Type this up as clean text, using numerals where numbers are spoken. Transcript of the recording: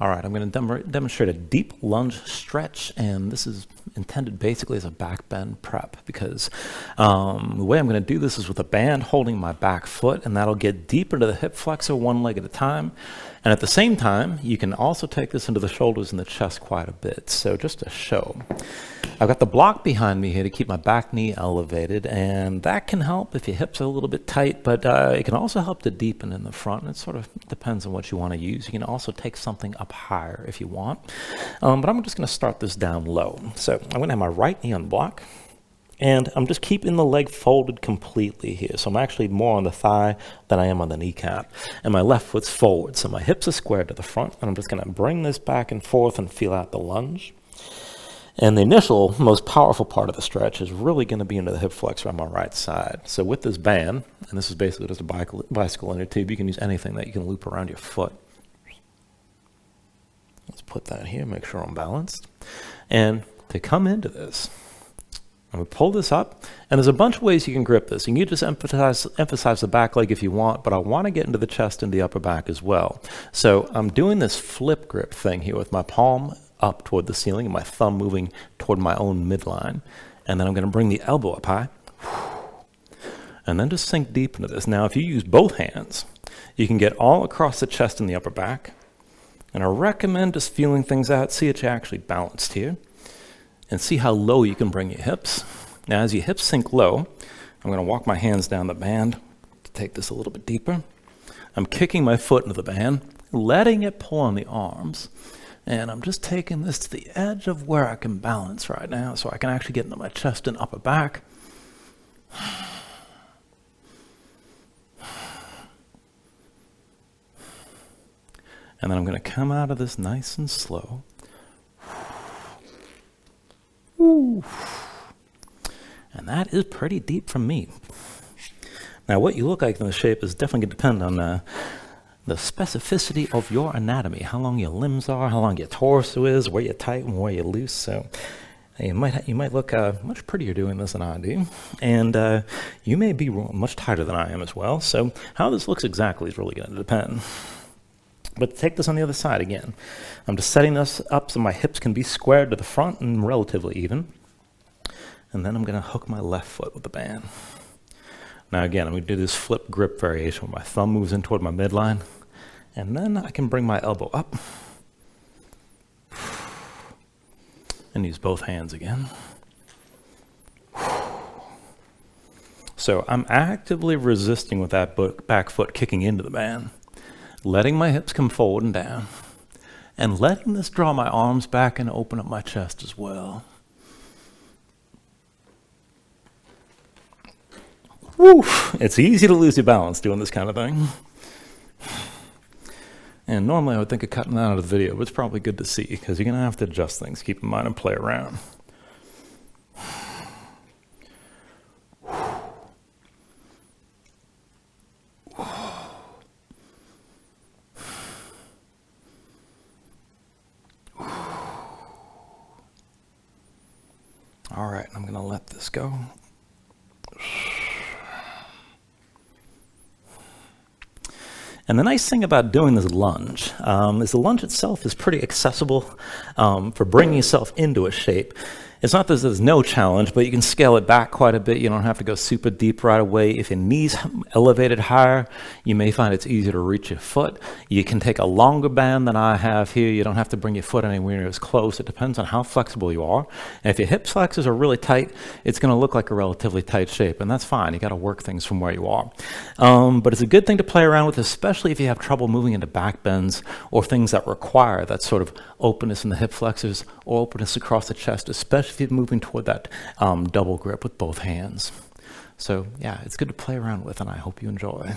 All right, I'm going to demonstrate a deep lunge stretch, and this is intended basically as a back bend prep because the way I'm going to do this is with a band holding my back foot, and that'll get deep into the hip flexor one leg at a time. And at the same time, you can also take this into the shoulders and the chest quite a bit. So just to show, I've got the block behind me here to keep my back knee elevated, and that can help if your hips are a little bit tight, but it can also help to deepen in the front. It sort of depends on what you want to use. You can also take something up higher if you want, but I'm just going to start this down low. So I'm going to have my right knee on the block, and I'm just keeping the leg folded completely here. So I'm actually more on the thigh than I am on the kneecap, and my left foot's forward. So my hips are squared to the front, and I'm just going to bring this back and forth and feel out the lunge. And the initial, most powerful part of the stretch is really going to be into the hip flexor on my right side. So with this band, and this is basically just a bicycle inner tube, you can use anything that you can loop around your foot. Let's put that here, make sure I'm balanced. And to come into this, I'm going to pull this up, and there's a bunch of ways you can grip this. You can just emphasize the back leg if you want, but I want to get into the chest and the upper back as well. So I'm doing this flip grip thing here with my palm up toward the ceiling and my thumb moving toward my own midline. And then I'm going to bring the elbow up high. And then just sink deep into this. Now, if you use both hands, you can get all across the chest and the upper back. And I recommend just feeling things out. See that you're actually balanced here. And see how low you can bring your hips. Now, as your hips sink low, I'm going to walk my hands down the band to take this a little bit deeper. I'm kicking my foot into the band, letting it pull on the arms. And I'm just taking this to the edge of where I can balance right now so I can actually get into my chest and upper back. And then I'm going to come out of this nice and slow. And that is pretty deep from me. Now, what you look like in the shape is definitely going to depend on the specificity of your anatomy, how long your limbs are, how long your torso is, where you're tight and where you're loose. So you might look much prettier doing this than I do, and you may be much tighter than I am as well. So how this looks exactly is really going to depend. But take this on the other side again. I'm just setting this up so my hips can be squared to the front and relatively even. And then I'm going to hook my left foot with the band. Now again, I'm going to do this flip grip variation where my thumb moves in toward my midline, and then I can bring my elbow up and use both hands again. So I'm actively resisting with that back foot kicking into the band, letting my hips come forward and down, and letting this draw my arms back and open up my chest as well. Woo! It's easy to lose your balance doing this kind of thing. And normally I would think of cutting that out of the video, but it's probably good to see because you're going to have to adjust things, keep in mind, and play around. All right, I'm going to let this go. And the nice thing about doing this lunge is the lunge itself is pretty accessible for bringing yourself into a shape. It's not that there's no challenge, but you can scale it back quite a bit. You don't have to go super deep right away. If your knee's elevated higher, you may find it's easier to reach your foot. You can take a longer band than I have here. You don't have to bring your foot anywhere near as close. It depends on how flexible you are. And if your hip flexors are really tight, it's going to look like a relatively tight shape, and that's fine. You got to work things from where you are. But it's a good thing to play around with, especially if you have trouble moving into back bends or things that require that sort of openness in the hip flexors or openness across the chest, especially if you're moving toward that double grip with both hands. So yeah, it's good to play around with, and I hope you enjoy.